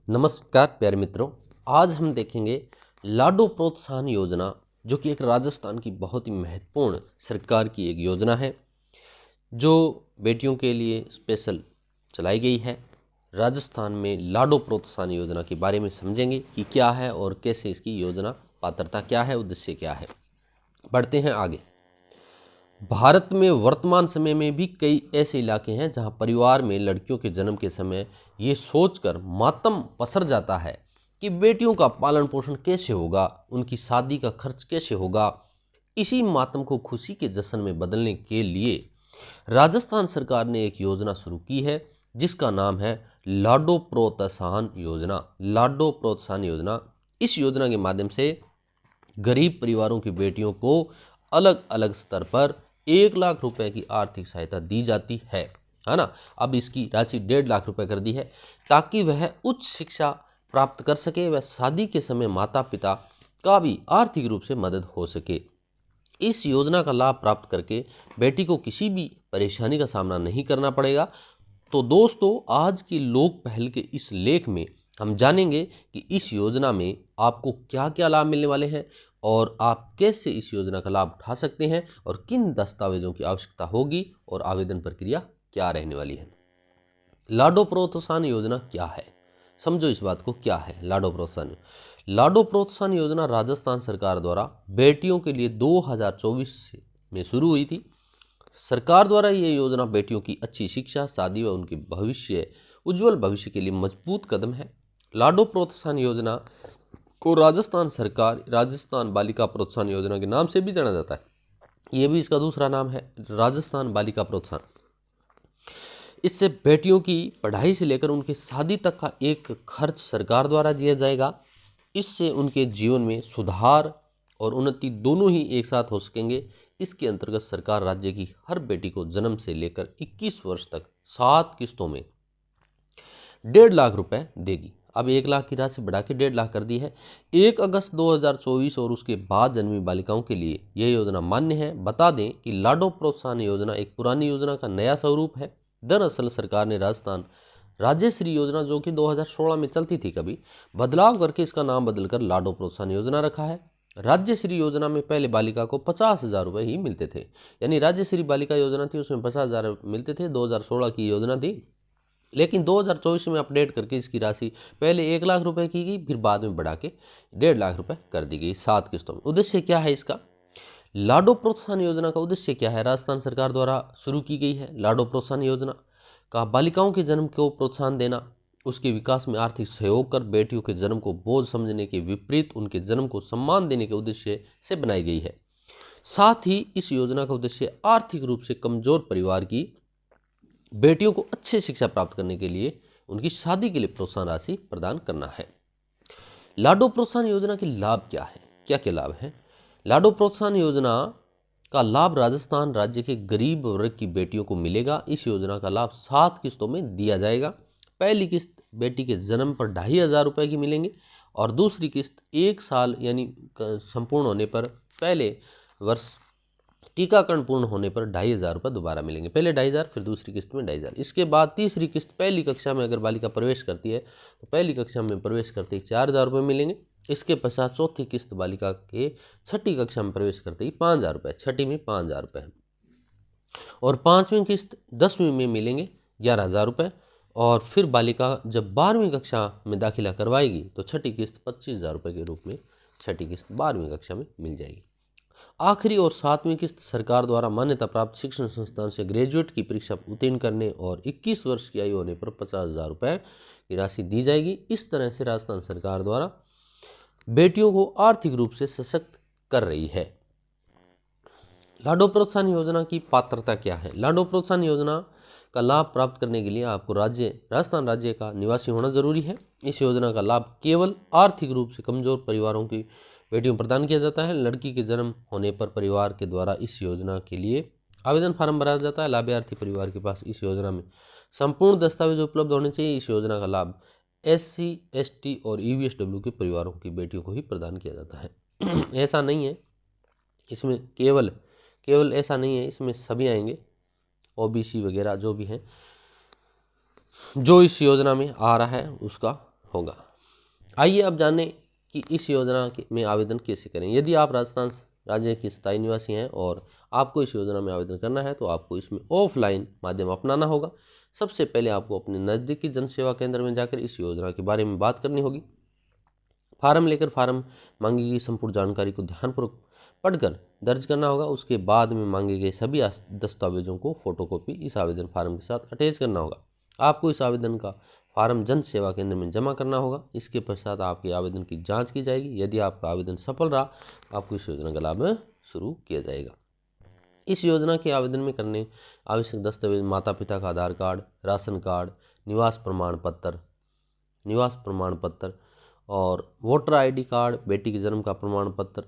नमस्कार प्यारे मित्रों, आज हम देखेंगे लाडो प्रोत्साहन योजना, जो कि एक राजस्थान की बहुत ही महत्वपूर्ण सरकार की एक योजना है जो बेटियों के लिए स्पेशल चलाई गई है। राजस्थान में लाडो प्रोत्साहन योजना के बारे में समझेंगे कि क्या है और कैसे इसकी योजना, पात्रता क्या है, उद्देश्य क्या है। बढ़ते हैं आगे। भारत में वर्तमान समय में भी कई ऐसे इलाके हैं जहां परिवार में लड़कियों के जन्म के समय ये सोचकर मातम पसर जाता है कि बेटियों का पालन पोषण कैसे होगा, उनकी शादी का खर्च कैसे होगा। इसी मातम को खुशी के जश्न में बदलने के लिए राजस्थान सरकार ने एक योजना शुरू की है जिसका नाम है लाडो प्रोत्साहन योजना। लाडो प्रोत्साहन योजना, इस योजना के माध्यम से गरीब परिवारों की बेटियों को अलग अलग स्तर पर 1 लाख रुपए की आर्थिक सहायता दी जाती है ना। अब इसकी राशि 1.5 लाख रुपए कर दी है ताकि वह उच्च शिक्षा प्राप्त कर सके, वह शादी के समय माता पिता का भी आर्थिक रूप से मदद हो सके। इस योजना का लाभ प्राप्त करके बेटी को किसी भी परेशानी का सामना नहीं करना पड़ेगा। तो दोस्तों, आज की लोक पहल के इस लेख में हम जानेंगे कि इस योजना में आपको क्या क्या लाभ मिलने वाले हैं और आप कैसे इस योजना का लाभ उठा सकते हैं और किन दस्तावेजों की आवश्यकता होगी और आवेदन प्रक्रिया क्या रहने वाली है। लाडो प्रोत्साहन योजना क्या है, समझो इस बात को। क्या है लाडो प्रोत्साहन? लाडो प्रोत्साहन योजना राजस्थान सरकार द्वारा बेटियों के लिए 2024 में शुरू हुई थी। सरकार द्वारा ये योजना बेटियों की अच्छी शिक्षा, शादी व उनके उज्जवल भविष्य के लिए मजबूत कदम है। लाडो प्रोत्साहन योजना को राजस्थान बालिका प्रोत्साहन योजना के नाम से भी जाना जाता है। ये भी इसका दूसरा नाम है, राजस्थान बालिका प्रोत्साहन। इससे बेटियों की पढ़ाई से लेकर उनके शादी तक का एक खर्च सरकार द्वारा दिया जाएगा। इससे उनके जीवन में सुधार और उन्नति दोनों ही एक साथ हो सकेंगे। इसके अंतर्गत सरकार राज्य की हर बेटी को जन्म से लेकर 21 वर्ष तक 7 किस्तों में 1.5 लाख रुपए देगी। अब 1 लाख की राशि बढ़ा के 1.5 लाख कर दी है। 1 अगस्त 2024 और उसके बाद जन्मी बालिकाओं के लिए यह योजना मान्य है। बता दें कि लाडो प्रोत्साहन योजना एक पुरानी योजना का नया स्वरूप है। दरअसल सरकार ने राजस्थान राज्यश्री योजना, जो कि 2016 में चलती थी, कभी बदलाव करके इसका नाम बदलकर लाडो प्रोत्साहन योजना रखा है। राज्यश्री योजना में पहले बालिका को 50,000 रुपये ही मिलते थे, यानी राज्यश्री बालिका योजना थी उसमें 50,000 मिलते थे। 2016 की योजना थी, लेकिन 2024 में अपडेट करके इसकी राशि पहले 1 लाख रुपए की गई, फिर बाद में बढ़ा के 1.5 लाख रुपए कर दी गई 7 किस्तों में। उद्देश्य क्या है इसका? लाडो प्रोत्साहन योजना का उद्देश्य क्या है? राजस्थान सरकार द्वारा शुरू की गई है लाडो प्रोत्साहन योजना का बालिकाओं के जन्म को प्रोत्साहन देना, उसके विकास में आर्थिक सहयोग कर बेटियों के जन्म को बोझ समझने के विपरीत उनके जन्म को सम्मान देने के उद्देश्य से बनाई गई है। साथ ही इस योजना का उद्देश्य आर्थिक रूप से कमजोर परिवार की बेटियों को अच्छी शिक्षा प्राप्त करने के लिए उनकी शादी के लिए प्रोत्साहन राशि प्रदान करना है। लाडो प्रोत्साहन योजना के लाभ क्या है? क्या क्या लाभ हैं? लाडो प्रोत्साहन योजना का लाभ राजस्थान राज्य के गरीब वर्ग की बेटियों को मिलेगा। इस योजना का लाभ 7 किस्तों में दिया जाएगा। पहली किस्त बेटी के जन्म पर 2,500 रुपये की मिलेंगे और दूसरी किस्त 1 साल यानी संपूर्ण होने पर, पहले वर्ष टीकाकरण पूर्ण होने पर 2,500 रुपये दोबारा मिलेंगे। पहले 2,500, फिर दूसरी किस्त में 2,500। इसके बाद तीसरी किस्त, पहली कक्षा में अगर बालिका प्रवेश करती है तो पहली कक्षा में प्रवेश करते ही 4,000 रुपये मिलेंगे। इसके पश्चात चौथी किस्त बालिका के छठी कक्षा में प्रवेश करते ही 5,000 रुपये, छठी में 5,000 रुपये, और पाँचवीं किस्त 10वीं में मिलेंगे 11,000 रुपये। और फिर बालिका जब 12वीं कक्षा में दाखिला करवाएगी तो छठी किस्त 25,000 रुपये के रूप में छठी किस्त 12वीं कक्षा में मिल जाएगी। आखिरी और 7वीं किस्त सरकार द्वारा मान्यता प्राप्त शिक्षण संस्थान से ग्रेजुएट की परीक्षा उत्तीर्ण करने और 21 वर्ष की आयु होने पर 50,000 रुपये की राशि दी जाएगी। इस तरह से राजस्थान सरकार द्वारा बेटियों को आर्थिक रूप से सशक्त कर रही है। लाडो प्रोत्साहन योजना की पात्रता क्या है? लाडो प्रोत्साहन योजना का लाभ प्राप्त करने के लिए आपको राजस्थान राज्य का निवासी होना जरूरी है। इस योजना का लाभ केवल आर्थिक रूप से कमजोर परिवारों की बेटियों को प्रदान किया जाता है। लड़की के जन्म होने पर परिवार के द्वारा इस योजना के लिए आवेदन फार्म भरा जाता है। लाभार्थी परिवार के पास इस योजना में संपूर्ण दस्तावेज उपलब्ध होने चाहिए। इस योजना का लाभ SC, ST और EBSW के परिवारों की बेटियों को ही प्रदान किया जाता है। ऐसा नहीं है इसमें, केवल ऐसा नहीं है, इसमें सभी आएंगे, OBC वगैरह जो भी हैं, जो इस योजना में आ रहा है उसका होगा। आइए अब जानें कि इस योजना में आवेदन कैसे करें। यदि आप राजस्थान राज्य के स्थायी निवासी हैं और आपको इस योजना में आवेदन करना है तो आपको इसमें ऑफलाइन माध्यम अपनाना होगा। सबसे पहले आपको अपने नज़दीकी जन सेवा केंद्र में जाकर इस योजना के बारे में बात करनी होगी। फार्म लेकर फार्म मांगी गई संपूर्ण जानकारी को ध्यानपूर्वक पढ़कर दर्ज करना होगा। उसके बाद में मांगे गए सभी दस्तावेजों को फोटोकॉपी इस आवेदन फार्म के साथ अटैच करना होगा। आपको इस आवेदन का फार्म जन सेवा केंद्र में जमा करना होगा। इसके पश्चात आपके आवेदन की जांच की जाएगी। यदि आपका आवेदन सफल रहा आपको इस योजना का लाभ शुरू किया जाएगा। इस योजना के आवेदन में करने आवश्यक दस्तावेज माता पिता का आधार कार्ड, राशन कार्ड, निवास प्रमाण पत्र और वोटर आईडी कार्ड, बेटी के जन्म का प्रमाण पत्र,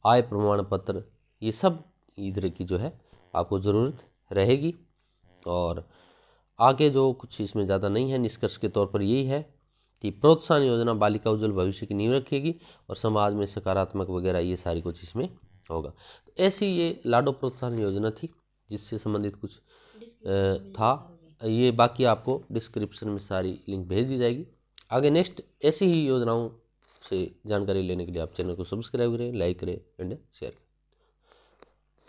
आय प्रमाण पत्र, ये सब इधर की जो है आपको ज़रूरत रहेगी। और आगे जो कुछ इसमें ज़्यादा नहीं है, निष्कर्ष के तौर पर यही है कि प्रोत्साहन योजना बालिका उज्ज्वल भविष्य की नींव रखेगी और समाज में सकारात्मक वगैरह ये सारी कुछ इसमें होगा। तो ऐसी ये लाडो प्रोत्साहन योजना थी जिससे संबंधित कुछ था। ये बाकी आपको डिस्क्रिप्शन में सारी लिंक भेज दी जाएगी। आगे नेक्स्ट ऐसी ही योजनाओं से जानकारी लेने के लिए आप चैनल को सब्सक्राइब करें, लाइक करें एंड शेयर करें।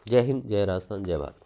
जय हिंद, जय राजस्थान, जय भारत।